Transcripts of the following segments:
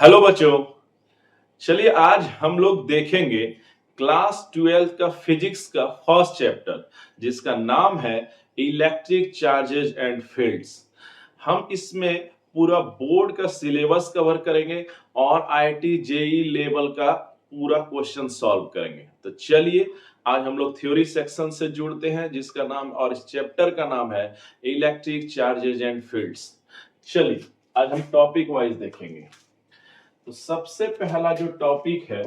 Hello बच्चों। चलिए आज हम लोग देखेंगे क्लास 12 का फिजिक्स का फर्स्ट चैप्टर जिसका नाम है इलेक्ट्रिक चार्जेस एंड फील्ड्स। हम इसमें पूरा बोर्ड का सिलेबस कवर करेंगे और आईआईटी जेई लेवल का पूरा क्वेश्चन सॉल्व करेंगे। तो चलिए आज हम लोग थ्योरी सेक्शन से जुड़ते हैं जिसका नाम और इस चैप्टर का नाम है इलेक्ट्रिक चार्जेस एंड फील्ड्स। चलिए आज हम टॉपिक वाइज देखेंगे। तो सबसे पहला जो टॉपिक है,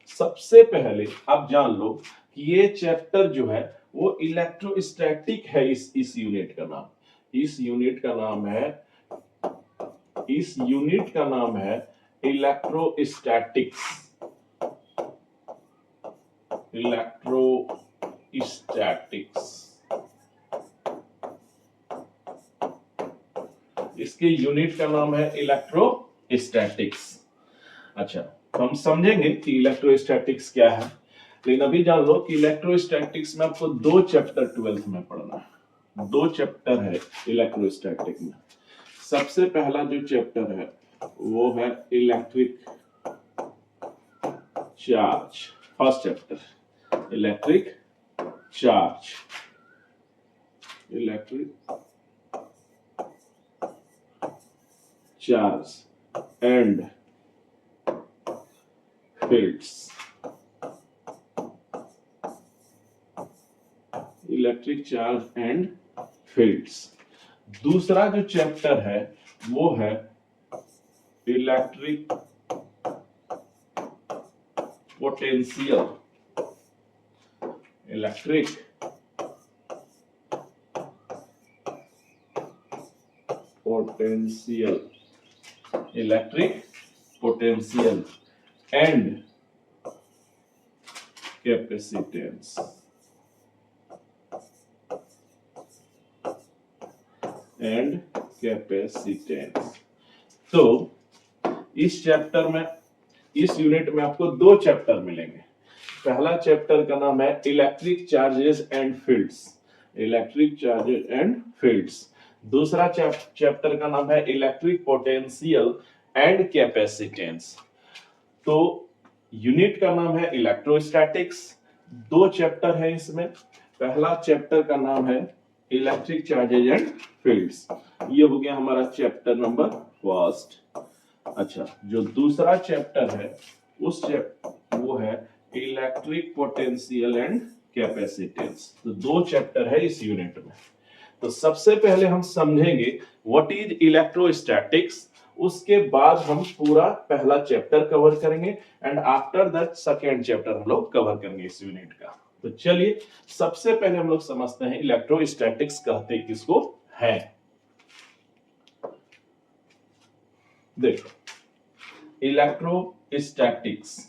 सबसे पहले आप जान लो कि ये चैप्टर जो है वो इलेक्ट्रोस्टैटिक है। इस यूनिट का नाम है इलेक्ट्रोस्टैटिक्स। इसके यूनिट का नाम है इलेक्ट्रोस्टैटिक्स। अच्छा, तो हम समझेंगे कि इलेक्ट्रोस्टैटिक्स क्या है, लेकिन अभी जान लो कि इलेक्ट्रोस्टैटिक्स में आपको दो चैप्टर 12th में पढ़ना है। दो चैप्टर है इलेक्ट्रोस्टैटिक में। सबसे पहला जो चैप्टर है वो है electric charge. First chapter electric charge and fields. Electric charge and fields. दूसरा जो चैप्टर है वो है electric potential. Electric potential and capacitance. तो इस चैप्टर में, इस यूनिट में आपको दो चैप्टर मिलेंगे। पहला चैप्टर का नाम है इलेक्ट्रिक चार्जेस एंड फील्ड्स। दूसरा चैप्टर का नाम है इलेक्ट्रिक पोटेंशियल एंड कैपेसिटेंस। तो यूनिट का नाम है इलेक्ट्रोस्टैटिक्स। दो चैप्टर है इसमें। पहला चैप्टर का नाम है इलेक्ट्रिक चार्जेस एंड फील्ड्स। ये हो गया हमारा चैप्टर नंबर फर्स्ट। अच्छा, जो दूसरा चैप्टर है वो है इलेक्ट्रिक पोटेंशियल एंड कैपेसिटेंस। तो दो चैप्टर है इस यूनिट में। तो सबसे पहले हम समझेंगे व्हाट इज इलेक्ट्रोस्टैटिक्स। उसके बाद हम पूरा पहला चैप्टर कवर करेंगे and after that second chapter हम लोग कवर करेंगे इस यूनिट का। तो चलिए सबसे पहले हम लोग समझते हैं इलेक्ट्रोस्टैटिक्स कहते किसको है। देखो, इलेक्ट्रोस्टैटिक्स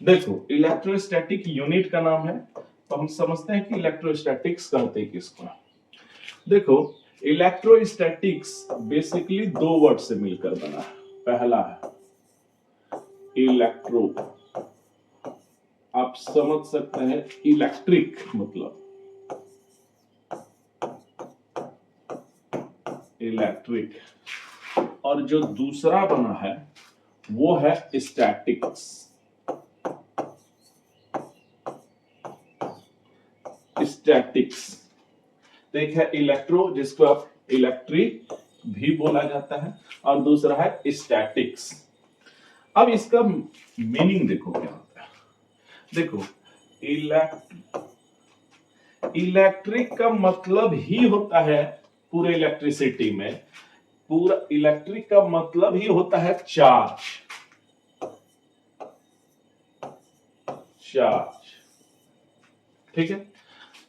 देखो, इलेक्ट्रोस्टैटिक यूनिट का नाम है, तो हम समझते हैं कि इलेक्ट्रोस्टैटिक्स कहते किसको। देखो, इलेक्ट्रोस्टैटिक्स बेसिकली दो वर्ड से मिलकर बना है। पहला है इलेक्ट्रो, आप समझ सकते हैं इलेक्ट्रिक मतलब इलेक्ट्रिक, और जो दूसरा बना है वो है स्टैटिक्स। तो एक है इलेक्ट्रो जिसको आप इलेक्ट्रिक भी बोला जाता है, और दूसरा है स्टैटिक्स। अब इसका मीनिंग देखो क्या होता है। देखो, इलेक्ट्रिक का मतलब ही होता है पूरे इलेक्ट्रिसिटी में, पूरा इलेक्ट्रिक का मतलब ही होता है चार्ज। ठीक है।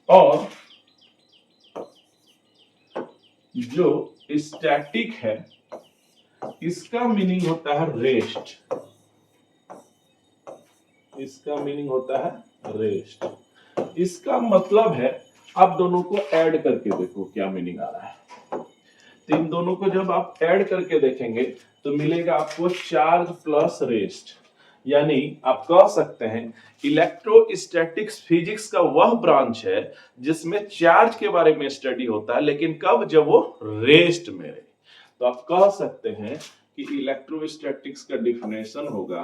और जो स्टैटिक है इसका मीनिंग होता है रेस्ट। इसका मतलब है, आप दोनों को ऐड करके देखो क्या मीनिंग आ रहा है। तो इन दोनों को जब आप ऐड करके देखेंगे तो मिलेगा आपको चार्ज प्लस रेस्ट। यानी आप कह सकते हैं इलेक्ट्रोस्टैटिक्स फिजिक्स का वह ब्रांच है जिसमें चार्ज के बारे में स्टडी होता है, लेकिन कब, जब वो रेस्ट में रहे। तो आप कह सकते हैं कि इलेक्ट्रोस्टैटिक्स का डिफिनेशन होगा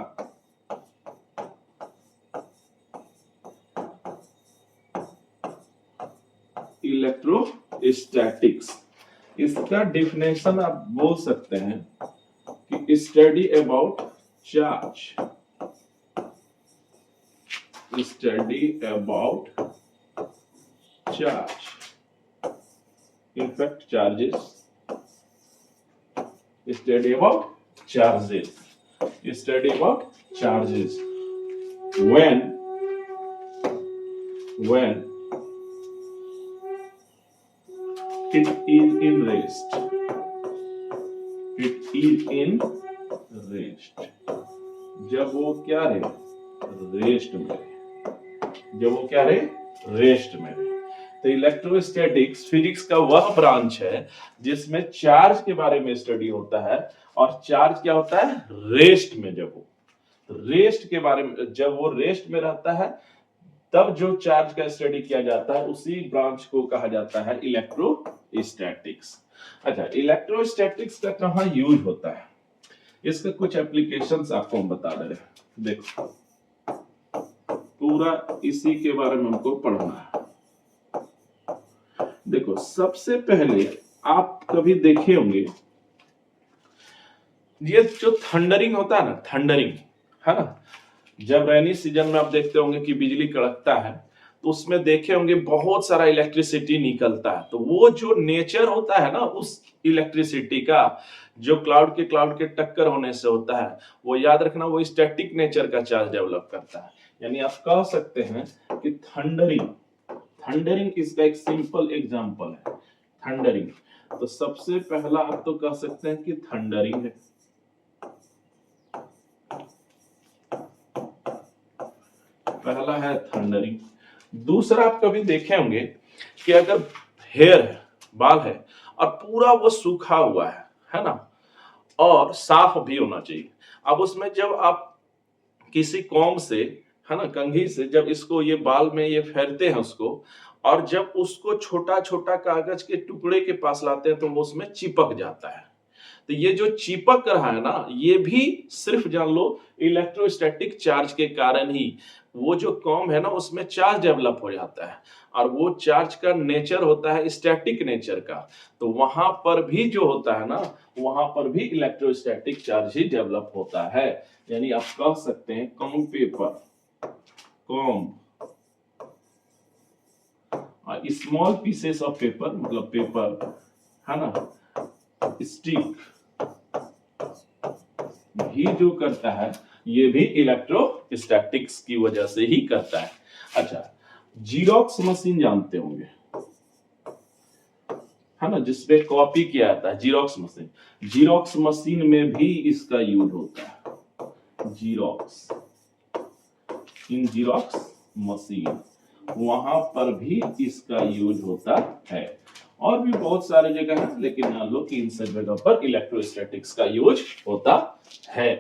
इलेक्ट्रोस्टैटिक्स, इसका डिफिनेशन आप बोल सकते हैं कि study about charge, study about charge, in fact charges, study about charges, study about charges when it is in rest, it is in rest, जब वो क्या रहे, रेस्ट में रहे, जब वो क्या रहे, रेस्ट में रहे। तो इलेक्ट्रोस्टैटिक्स फिजिक्स का वह ब्रांच है जिसमें चार्ज के बारे में स्टडी होता है, और चार्ज क्या होता है, रेस्ट में। जब वो रेस्ट के बारे में, जब वो रेस्ट में रहता है तब जो चार्ज का स्टडी किया जाता है उसी ब्रांच को कहा जाता है इलेक्ट्रोस्टैटिक्स। अच्छा, इलेक्ट्रोस्टैटिक्स का कहाँ यूज होता है, इसका कुछ एप्लीकेशंस आपको हम बता दे रहे हैं। देखो, पूरा इसी के बारे में हमको पढ़ना है। देखो, सबसे पहले आप कभी देखे होंगे ये जो थंडरिंग होता है ना, थंडरिंग है ना, जब रेनी सीजन में आप देखते होंगे कि बिजली कड़कता है तो उसमें देखे होंगे बहुत सारा इलेक्ट्रिसिटी निकलता है। तो वो जो नेचर होता है ना उस इलेक्ट्रिसिटी का, जो क्लाउड के टक्कर होने से होता है, वो याद रखना, वो स्टैटिक नेचर का चार्ज डेवलप करता है। यानी आप कह सकते हैं कि थंडरिंग इसका एक सिंपल एग्जांपल है, थंडरिंग। तो सबसे पहला आप तो कह सकते हैं कि थंडरिंग है, पहला है थंडरिंग। दूसरा आप कभी देखे होंगे कि अगर हेयर है, बाल है, और पूरा वो सूखा हुआ है ना, और साफ भी होना चाहिए। अब उसमें जब आप किसी कॉम्ब से, है ना, कंघी से जब इसको ये बाल में ये फेरते हैं उसको, और जब उसको छोटा छोटा कागज के टुकड़े के पास लाते हैं तो वो उसमें चिपक जाता है। तो ये जो चिपक रहा है ना, ये भी सिर्फ जान लो इलेक्ट्रोस्टैटिक चार्ज के कारण ही, वो जो कॉम्ब है ना उसमें चार्ज डेवलप हो जाता है, और वो चार्ज का नेचर होता है स्टैटिक नेचर का। तो वहां पर भी जो होता है ना, वहां पर भी इलेक्ट्रोस्टैटिक चार्ज ही डेवलप होता है। यानी आप कह सकते हैं comb paper, comb, small pieces of paper, मतलब पेपर है ना, स्टिक भी जो करता है ये भी इलेक्ट्रोस्टैटिक्स की वजह से ही करता है। अच्छा, जीरोक्स मशीन जानते होंगे, है ना, जिसपे कॉपी किया जाता है, जीरोक्स मशीन। जीरोक्स मशीन में भी इसका यूज होता है, जीरोक्स, इन जीरोक्स मशीन, वहां पर भी इसका यूज होता है। और भी बहुत सारे जगह है, लेकिन मान लो कि इन सब जगह पर इलेक्ट्रोस्टैटिक्स का यूज होता है।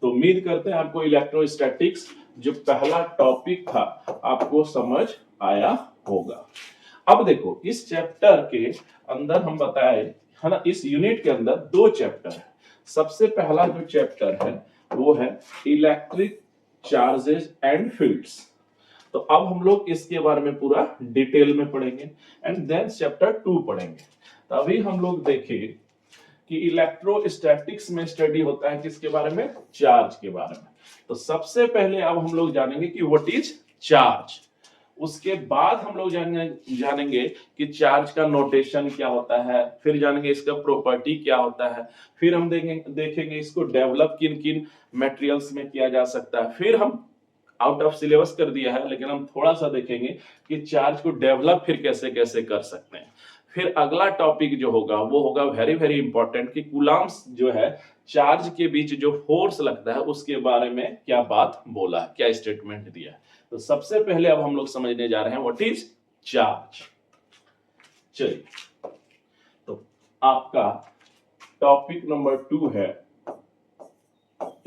तो उम्मीद करते हैं आपको इलेक्ट्रोस्टैटिक्स जो पहला टॉपिक था आपको समझ आया होगा। अब देखो, इस चैप्टर के अंदर हम बताए, है ना, इस यूनिट के अंदर दो चैप्टर है। सबसे पहला जो चैप्टर है वो है इलेक्ट्रिक चार्जेस एंड फील्ड्स। तो अब हम लोग इसके बारे में पूरा डिटेल में पढ़ेंगे, एंड देन चैप्टर 2 पढ़ेंगे। तो अभी हम लोग देखें कि इलेक्ट्रोस्टैटिक्स में स्टडी होता है किसके बारे में, चार्ज के बारे में। तो सबसे पहले अब हम लोग जानेंगे कि व्हाट इज चार्ज। उसके बाद हम लोग जानेंगे कि चार्ज का नोटेशन क्या होता है, फिर जानेंगे इसका प्रॉपर्टी क्या होता है, फिर हम देखेंगे इसको डेवलप किन किन मटेरियल्स में किया जा सकता है। फिर हम आउट ऑफ सिलेबस कर दिया है, लेकिन हम थोड़ा सा देखेंगे कि चार्ज को डेवलप फिर कैसे कैसे कर सकते हैं। फिर अगला टॉपिक जो होगा वो होगा वेरी वेरी इंपॉर्टेंट, कि कूलम्ब्स जो है चार्ज के बीच जो फोर्स लगता है उसके बारे में क्या बात बोला है, क्या स्टेटमेंट दिया है। तो सबसे पहले अब हम लोग समझने जा रहे हैं व्हाट इज चार्ज। चलिए, तो आपका टॉपिक नंबर 2 है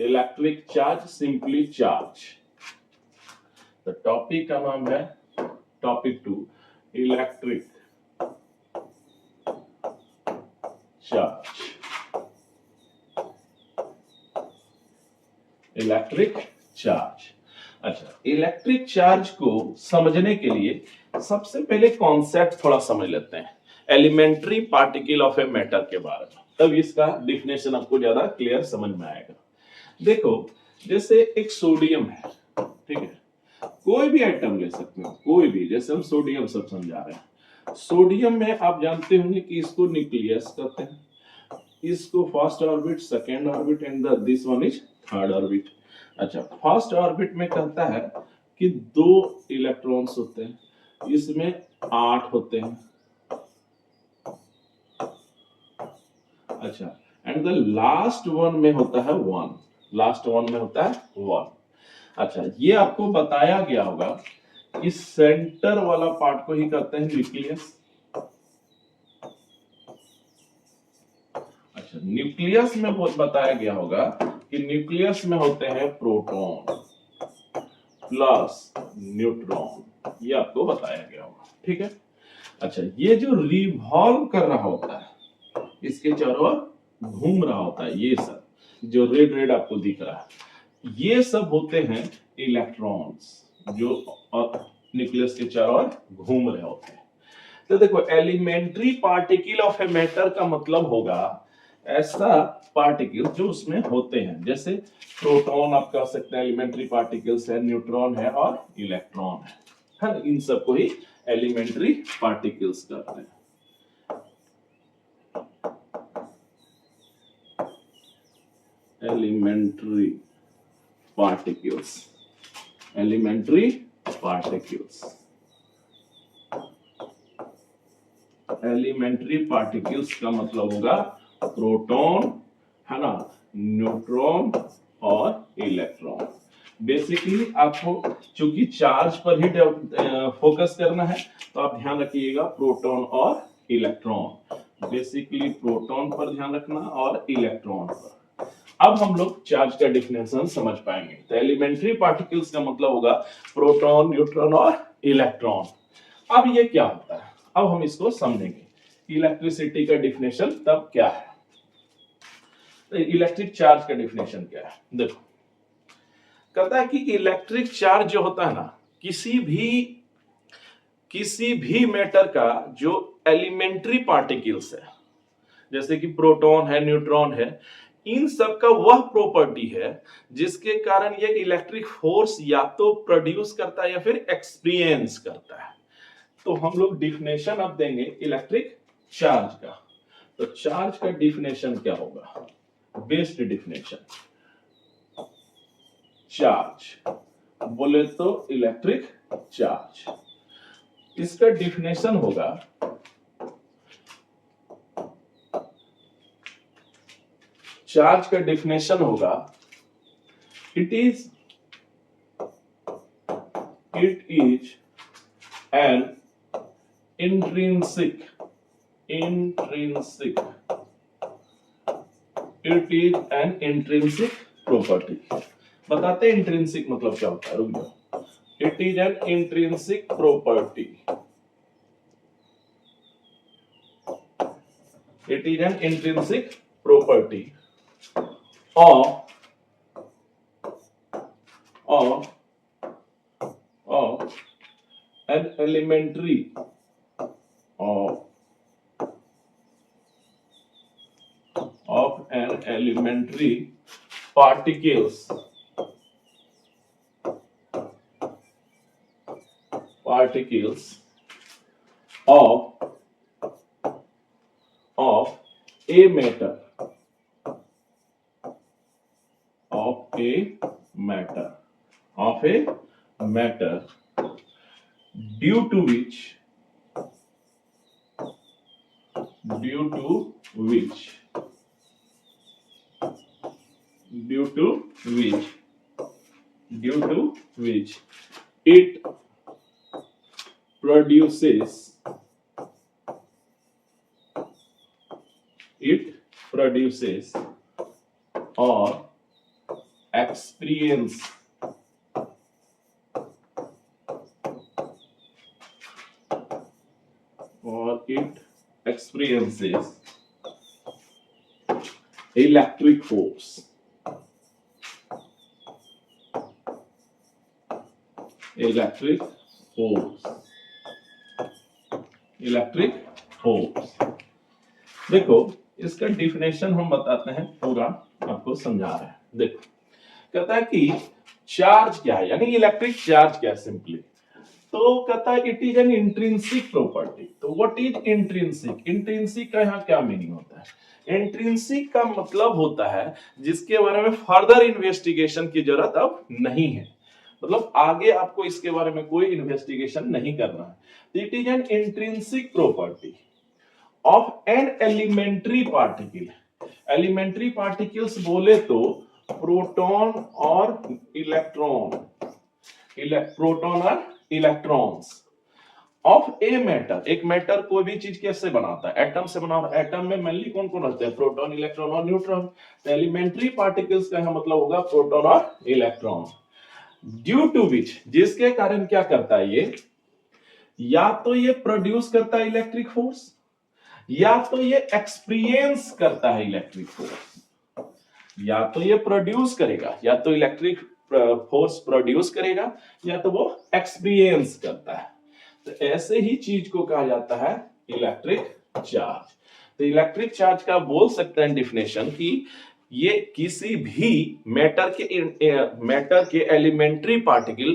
इलेक्ट्रिक चार्ज, सिंपली चार्ज। तो टॉपिक का नाम है topic 2, electric charge. Electric charge. अच्छा, इलेक्ट्रिक चार्ज को समझने के लिए सबसे पहले कॉन्सेप्ट थोड़ा समझ लेते हैं, elementary particle of a matter के बारे में, तब इसका डिफिनेशन आपको ज्यादा क्लियर समझ में आएगा। देखो, जैसे एक सोडियम है, ठीक है, कोई भी आइटम ले सकते हो, कोई भी, जैसे हम सोडियम सब समझा रहे हैं। सोडियम में आप जानते होंगे कि इसको न्यूक्लियस कहते हैं, इसको first orbit, second orbit and this one is third orbit. अच्छा, फर्स्ट ऑर्बिट में कहता है कि 2 इलेक्ट्रॉन्स होते हैं, इसमें 8 होते हैं। अच्छा, एंड द लास्ट वन में होता है 1, लास्ट वन में होता है 1। अच्छा, ये आपको बताया गया होगा कि सेंटर वाला पार्ट को ही कहते हैं न्यूक्लियस। अच्छा, न्यूक्लियस में बहुत बताया गया होगा कि न्यूक्लियस में होते हैं प्रोटॉन प्लस न्यूट्रॉन, ये आपको बताया गया होगा, ठीक है। अच्छा, ये जो रिवॉल्व कर रहा होता है, इसके चारों ओर घूम रहा होता है, ये सब जो रेड रेड आपको दिख रहा है, ये सब होते हैं इलेक्ट्रॉन्स जो न्यूक्लियस के चारों ओर घूम रहे होते हैं। तो देखो, elementary particle of a matter का मतलब होगा ऐसा पार्टिकल जो उसमें होते हैं, जैसे प्रोटॉन आप कह सकते हैं एलिमेंट्री पार्टिकल्स है, न्यूट्रॉन है और इलेक्ट्रॉन है ना, इन सबको ही एलिमेंट्री पार्टिकल्स कहते हैं। Elementary particles, elementary particles, elementary particles का मतलब होगा प्रोटॉन, है ना, न्यूट्रॉन और इलेक्ट्रॉन। बेसिकली आपको चूंकि चार्ज पर ही फोकस करना है, तो आप ध्यान रखिएगा प्रोटॉन और इलेक्ट्रॉन, बेसिकली प्रोटॉन पर ध्यान रखना और इलेक्ट्रॉन पर। अब हम लोग चार्ज का डिफिनेशन समझ पाएंगे। तो एलिमेंट्री पार्टिकल्स का मतलब होगा प्रोटॉन, न्यूट्रॉन और इलेक्ट्रॉन। अब ये क्या होता है, अब हम इसको समझेंगे। इलेक्ट्रिसिटी का डिफिनेशन तब क्या है, तो इलेक्ट्रिक चार्ज का डिफिनेशन क्या है। देखो, कहता है कि इलेक्ट्रिक चार्ज जो होता है ना, किसी भी मैटर का जो एलिमेंट्री पार्टिकल्स है, जैसे कि प्रोटॉन है, न्यूट्रॉन है, इन सब का वह प्रॉपर्टी है जिसके कारण ये इलेक्ट्रिक फोर्स या तो प्रोड्यूस करता है या फिर एक्सपीरियंस करता है। तो हम लोग डिफिनेशन अब देंगे इलेक्ट्रिक चार्ज का। तो चार्ज का डिफिनेशन क्या होगा, बेस्ड डिफिनेशन। चार्ज बोले तो इलेक्ट्रिक चार्ज, इसका डिफिनेशन होगा चार्ज का डिफिनेशन होगा it is N intrinsic it is an intrinsic property। बताते हैं इंट्रिंसिक मतलब क्या होता है, रुक जाओ। It is an intrinsic property, it is an intrinsic property of an elementary of an elementary particles of a matter due to which it produces or experience or it experiences electric force. Electric force. Electric force. देखो इसका definition हम बताते हैं, पूरा आपको समझा रहे हैं। देखो कहता है कि चार्ज क्या है, यानी इलेक्ट्रिक चार्ज क्या है सिंपली। तो कहता है it is an intrinsic property. तो व्हाट इज इंट्रिंसिक? इंट्रिंसिक का यहाँ क्या मीनिंग होता है? इंट्रिंसिक का मतलब होता है जिसके बारे में फर्दर इन्वेस्टिगेशन की जरूरत अब नहीं है, मतलब आगे आपको इसके बारे में कोई इन्वेस्टिगेशन नहीं करना है। It is an intrinsic property of an elementary particle. Elementary particles बोले तो प्रोटॉन और इलेक्ट्रॉन, प्रोटॉन और इलेक्ट्रॉन्स ऑफ ए मैटर। एक मैटर कोई भी चीज कैसे बनाता है? एटम से बना। एटम में मेनली कौन कौन रहते हैं? प्रोटॉन, इलेक्ट्रॉन और न्यूट्रॉन। तो एलिमेंट्री पार्टिकल्स का मतलब होगा प्रोटॉन और इलेक्ट्रॉन। ड्यू टू विच, जिसके कारण क्या करता है ये, या तो ये प्रोड्यूस करता है इलेक्ट्रिक फोर्स, या तो ये एक्सपीरियंस करता है इलेक्ट्रिक फोर्स। या तो ये प्रोड्यूस करेगा, या तो इलेक्ट्रिक फोर्स प्रोड्यूस करेगा, या तो वो एक्सपीरियंस करता है। तो ऐसे ही चीज को कहा जाता है इलेक्ट्रिक चार्ज। तो इलेक्ट्रिक चार्ज का बोल सकते हैं डिफिनेशन कि ये किसी भी मैटर के एलिमेंट्री पार्टिकल,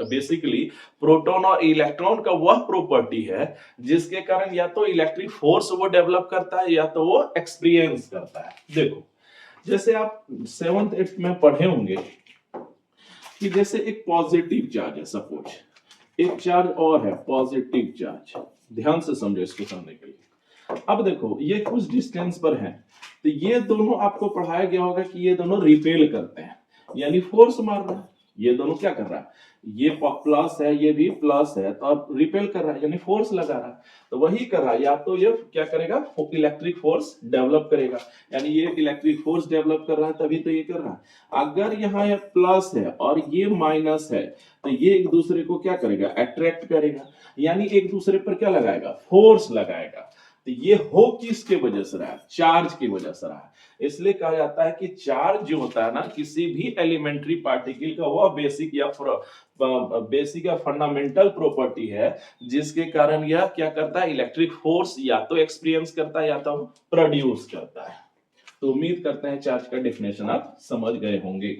बेसिकली प्रोटॉन और इलेक्ट्रॉन का वह प्रॉपर्टी है जिसके कारण या तो इलेक्ट्रिक फोर्स वो डेवलप करता है, या तो वो एक्सपीरियंस करता है। देखो जैसे आप 7th 8th में पढ़े होंगे कि जैसे एक पॉजिटिव चार्ज है, सपोज एक चार्ज और है पॉजिटिव चार्ज। ध्यान से समझो इसको समझने के लिए। अब देखो ये कुछ डिस्टेंस पर है, तो ये दोनों आपको पढ़ाया गया होगा कि ये दोनों रिपेल करते हैं, यानी फोर्स मार रहा है। ये दोनों क्या कर रहा है? ये प्लस है, ये भी प्लस है, तो अब रिपेल कर रहा है, यानी फोर्स लगा रहा है। तो वही कर रहा है, या तो ये क्या करेगा? इलेक्ट्रिक फोर्स डेवलप करेगा, यानी ये इलेक्ट्रिक फोर्स डेवलप कर रहा है तभी तो ये कर रहा है। अगर यहाँ ये प्लस है और ये माइनस है, तो ये एक दूसरे को क्या करेगा? अट्रैक्ट करेगा, यानी एक दूसरे पर क्या लगाएगा? फोर्स लगाएगा। तो ये हो किसके वजह से रहा है? चार्ज की वजह से रहा है। इसलिए कहा जाता है कि चार्ज जो होता है ना किसी भी एलिमेंट्री पार्टिकल का, वह बेसिक या फंडामेंटल प्रॉपर्टी है जिसके कारण यह क्या करता है? इलेक्ट्रिक फोर्स या तो एक्सपीरियंस करता है या तो प्रोड्यूस करता है। तो उम्मीद करते हैं चार्ज का डेफिनेशन आप समझ गए होंगे।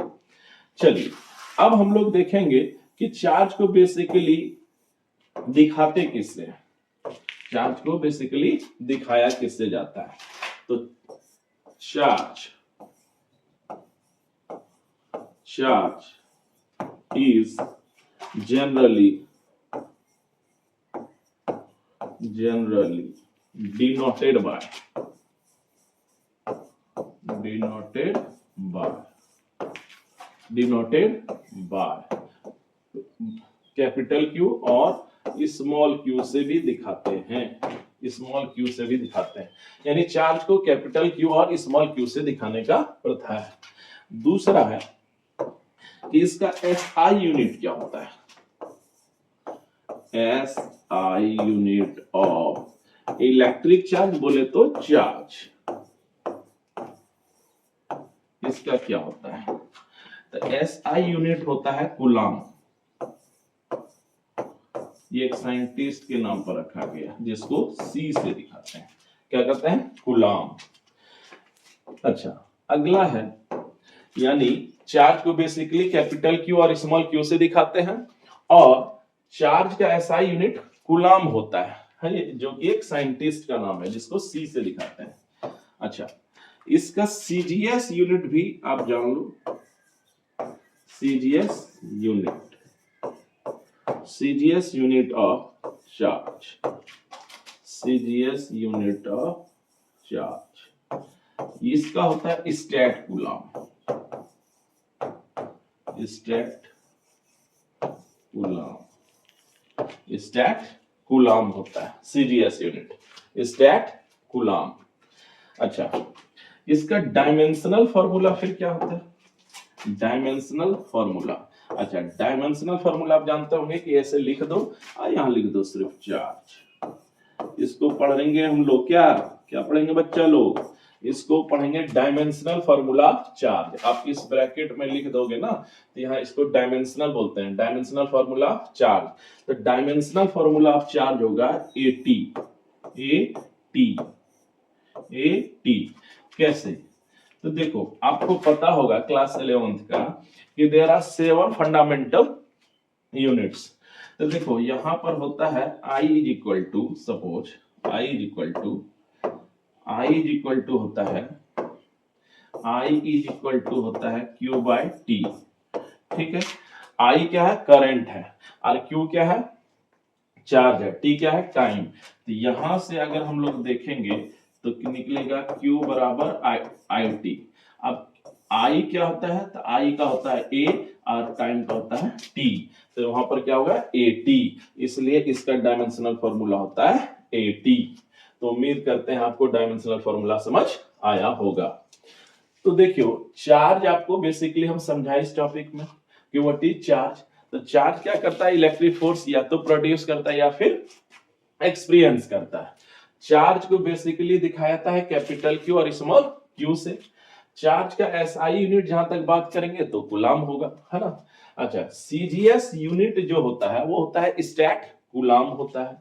चलिए अब हम लोग देखेंगे कि चार्ज को बेसिकली दिखाते किससे हैं। चार्ज को बेसिकली दिखाया किससे जाता है? तो charge is generally denoted by capital Q और स्मॉल क्यू से भी दिखाते हैं। यानी चार्ज को कैपिटल क्यू और स्मॉल क्यू से दिखाने का प्रथा है। दूसरा है कि इसका एसआई यूनिट क्या होता है? SI unit of electric charge बोले तो चार्ज, इसका क्या होता है? तो एसआई यूनिट होता है कूलम। ये एक साइंटिस्ट के नाम पर रखा गया जिसको सी से दिखाते हैं। क्या कहते हैं? कूलम। अच्छा अगला है, यानी चार्ज को बेसिकली कैपिटल क्यू और स्मॉल क्यू से दिखाते हैं, और चार्ज का एसआई यूनिट कूलम होता है, जो कि एक साइंटिस्ट का नाम है जिसको सी से दिखाते हैं। अच्छा इसका सीजीएस यूनिट भी आप जान लो। सीजीएस यूनिट ऑफ चार्ज इसका होता है स्टैट कूलम होता है सीजीएस यूनिट, स्टैट कूलम। अच्छा इसका डायमेंशनल फॉर्मूला फिर क्या होता है? Dimensional formula. अच्छा, डायमेंशनल फॉर्मूला आप जानते होंगे कि ऐसे लिख दो और यहां लिख दो सिर्फ चार्ज। इसको पढ़ेंगे हम लोग, क्या क्या पढ़ेंगे बच्चा लोग, इसको पढ़ेंगे डायमेंशनल फॉर्मूला चार्ज। आप इस ब्रैकेट में लिख दोगे ना, तो यहाँ इसको डायमेंशनल बोलते हैं, डायमेंशनल फॉर्मूला चार्ज। तो डायमेंशनल फॉर्मूला ऑफ चार्ज होगा एटी। एटी कैसे, तो देखो आपको पता होगा क्लास 11th का कि देयर आर 7 फंडामेंटल यूनिट्स। तो देखो यहां पर होता है I is equal to, suppose I is equal to होता है Q बाय T। ठीक है, I क्या है, करंट है, और Q क्या है, चार्ज है, T क्या है, टाइम। तो यहां से अगर हम लोग देखेंगे तो निकलेगा Q बराबर आई टी। अब I क्या होता है, तो I का होता है A और टाइम का होता है T, तो वहां पर क्या होगा AT, इसलिए इसका डायमेंशनल फॉर्मूला होता है AT। तो उम्मीद करते हैं आपको डायमेंशनल फॉर्मूला समझ आया होगा। तो देखियो चार्ज आपको बेसिकली हम समझाए इस टॉपिक में कि व्हाट इज चार्ज। तो चार्ज क्या करता है, इलेक्ट्रिक फोर्स या तो प्रोड्यूस करता है या फिर एक्सपीरियंस करता है। चार्ज को बेसिकली दिखाया जाता है कैपिटल क्यू और स्मॉल क्यू से। चार्ज का एसआई यूनिट जहां तक बात करेंगे तो कूलाम होगा, है ना। अच्छा, सीजीएस यूनिट जो होता है वो होता है स्टैट कूलाम होता है।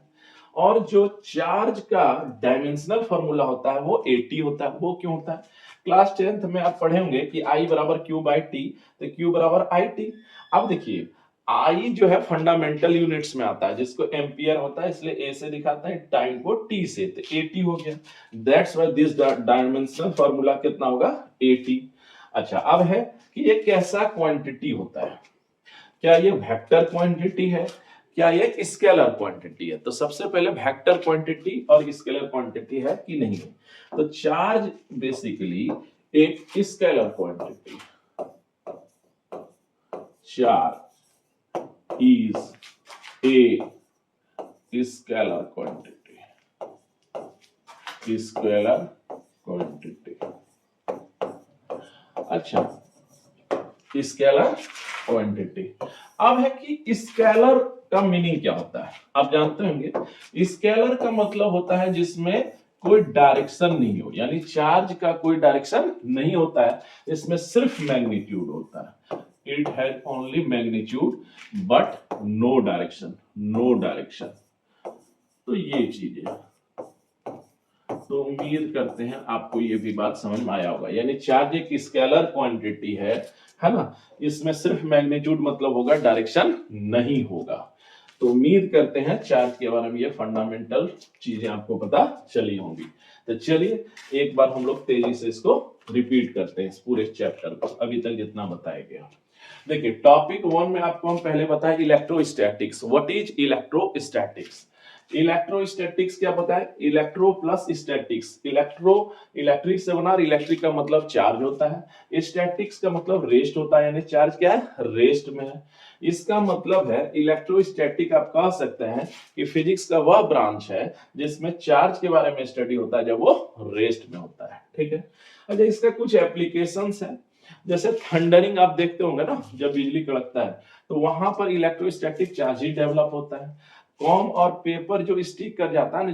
और जो चार्ज का डायमेंशनल फॉर्मूला होता है वो एटी होता है। वो क्यों होता है, क्लास 10th में आप पढ़े होंगे कि I बराबर क्यू बाई टी, तो क्यू बराबर आई टी। अब देखिए आई जो है फंडामेंटल यूनिट्स में आता है, जिसको एम्पियर होता है, इसलिए ए से दिखाते हैं, टाइम को टी से, तो एटी हो गया। That's why this dimensional formula कितना होगा, एटी। अच्छा, अब है कि ये कैसा क्वांटिटी होता है, क्या ये वेक्टर क्वांटिटी है, क्या ये स्केलर क्वांटिटी है। तो सबसे पहले वेक्टर क्वांटिटी और स्केलर क्वांटिटी है कि नहीं है। तो चार्ज बेसिकली एक scalar quantity, charge is a scalar quantity, scalar quantity। अच्छा, स्केलर क्वांटिटी। अब है कि स्केलर का मीनिंग क्या होता है, आप जानते होंगे स्केलर का मतलब होता है जिसमें कोई डायरेक्शन नहीं हो, यानी चार्ज का कोई डायरेक्शन नहीं होता है, इसमें सिर्फ मैग्नीट्यूड होता है। It has only magnitude but no direction, no direction. तो ये चीजें, तो उम्मीद करते हैं आपको ये भी बात समझ में आया होगा। यानी चार्ज एक स्केलर क्वांटिटी है ना, इसमें सिर्फ मैग्नीट्यूड मतलब होगा, डायरेक्शन नहीं होगा। तो उम्मीद करते हैं चार्ज के बारे में ये फंडामेंटल चीजें आपको पता चली होंगी। तो चलिए एक बार हम लोग तेजी से इसको रिपीट करते हैं, इस पूरे चैप्टर को अभी तक जितना बताया गया। देखिए टॉपिक 1 में आपको हम पहले बताया electrostatics. What is electrostatics. Electrostatics क्या पता है, electro plus statics. Electro electric से बना, इलेक्ट्रिक का मतलब चार्ज होता है, स्टैटिक्स का मतलब रेस्ट होता है, यानी चार्ज क्या है, रेस्ट में है। इसका मतलब है इलेक्ट्रोस्टैटिक आप कह सकते हैं कि फिजिक्स का वह ब्रांच है जिसमें चार्ज के बारे में स्टडी होता है जब वो रेस्ट में होता है। ठीक है, अच्छा इसका कुछ एप्लीकेशंस है, जैसे थंडरिंग आप देखते होंगे ना, जब बिजली कड़कता है तो वहां पर इलेक्ट्रोस्टैटिक चार्ज ही डेवलप होता है। कॉम और पेपर जो स्टिक कर जाता है ना,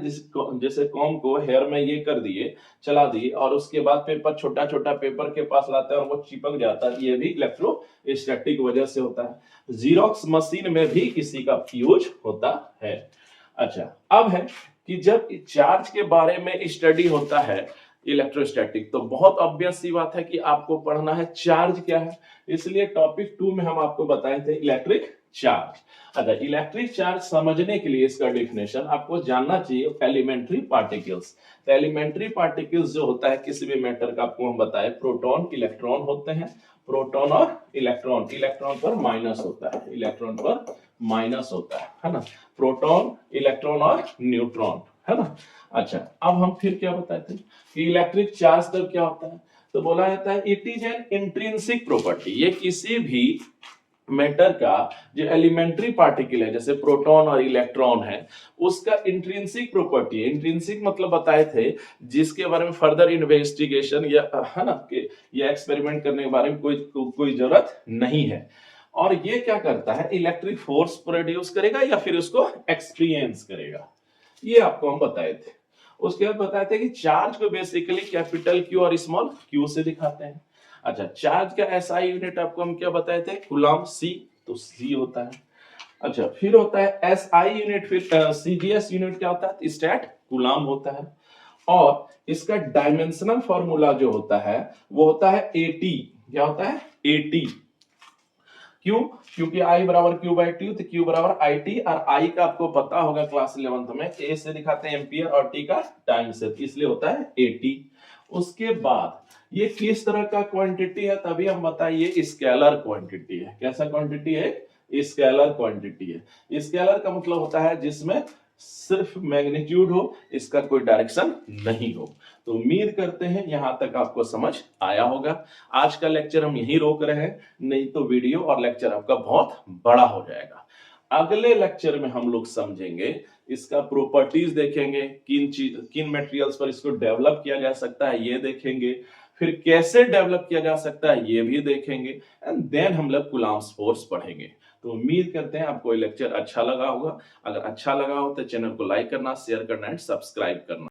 जैसे कॉम को हेयर में ये कर दिए, चला दिए, और उसके बाद पेपर छोटा छोटा पेपर के पास लाते हैं और वो चिपक जाता है, ये भी इलेक्ट्रोस्टैटिक वजह से होता है। जीरोक्स मशीन में भी इसी का यूज होता है। अच्छा, अब है कि जब चार्ज के बारे में स्टडी होता है इलेक्ट्रोस्टैटिक, तो बहुत ऑब्वियस सी बात है कि आपको पढ़ना है चार्ज क्या है। इसलिए टॉपिक 2 में हम आपको बताए थे इलेक्ट्रिक चार्ज। अच्छा, इलेक्ट्रिक चार्ज समझने के लिए इसका डेफिनेशन आपको जानना चाहिए एलिमेंट्री पार्टिकल्स। तो एलिमेंट्री पार्टिकल्स जो होता है किसी भी मैटर का, आपको हम बताए प्रोटॉन इलेक्ट्रॉन होते हैं। प्रोटॉन और इलेक्ट्रॉन, इलेक्ट्रॉन पर माइनस होता है, इलेक्ट्रॉन पर माइनस होता है ना। प्रोटॉन, इलेक्ट्रॉन और न्यूट्रॉन, है ना। अच्छा, अब हम फिर क्या बताए थे कि इलेक्ट्रिक चार्ज तब क्या होता है, तो बोला जाता है it is an intrinsic property. ये किसी भी मैटर का जो एलिमेंट्री पार्टिकल है जैसे प्रोटॉन और इलेक्ट्रॉन है उसका इंट्रिंसिक प्रॉपर्टी है। इंट्रिंसिक मतलब बताए थे जिसके बारे में फर्दर इन्वेस्टिगेशन या है ना कि या एक्सपेरिमेंट करने के बारे में कोई जरूरत नहीं है। और ये क्या करता है, इलेक्ट्रिक फोर्स प्रोड्यूस करेगा या फिर उसको एक्सपीरियंस करेगा, ये आपको हम बताए थे। उसके बाद बताए थे कि चार्ज को बेसिकली कैपिटल क्यू और स्मॉल क्यू से दिखाते हैं। अच्छा, चार्ज का एसआई यूनिट आपको हम क्या बताए थे, कूलम्ब सी, तो सी होता है। अच्छा, फिर होता है एसआई यूनिट, फिर सीजीएस यूनिट क्या होता है, स्टैट कूलम्ब होता है। और इसका डायमेंशनल फॉर्मूला जो होता है वो होता है एटी। क्या होता है, एटी। क्यों, क्योंकि आई बराबर क्यू बाई टी, तो क्यू बराबर आई टी, और आई का आपको पता होगा क्लास 11th में, ए से दिखाते हैं एम्पियर और टी का टाइम से, इसलिए होता है एटी। उसके बाद ये किस तरह का क्वांटिटी है, तभी हम बताइए स्केलर क्वांटिटी है। कैसा क्वांटिटी है, स्केलर क्वांटिटी है। स्केलर का मतलब होता है जिसमें सिर्फ मैग्नीट्यूड हो, इसका कोई डायरेक्शन नहीं हो। तो उम्मीद करते हैं यहां तक आपको समझ आया होगा। आज का लेक्चर हम यहीं रोक रहे हैं, नहीं तो वीडियो और लेक्चर आपका बहुत बड़ा हो जाएगा। अगले लेक्चर में हम लोग समझेंगे इसका प्रॉपर्टीज देखेंगे, किन मटेरियल्स पर इसको डेवलप किया जा सकता है ये देखेंगे, फिर कैसे डेवलप किया जा सकता है ये भी देखेंगे, एंड देन हम लोग कूलम्ब्स फोर्स पढ़ेंगे। तो उम्मीद करते हैं आपको ये लेक्चर अच्छा लगा होगा। अगर अच्छा लगा हो तो चैनल को लाइक करना, शेयर करना एंड सब्सक्राइब करना।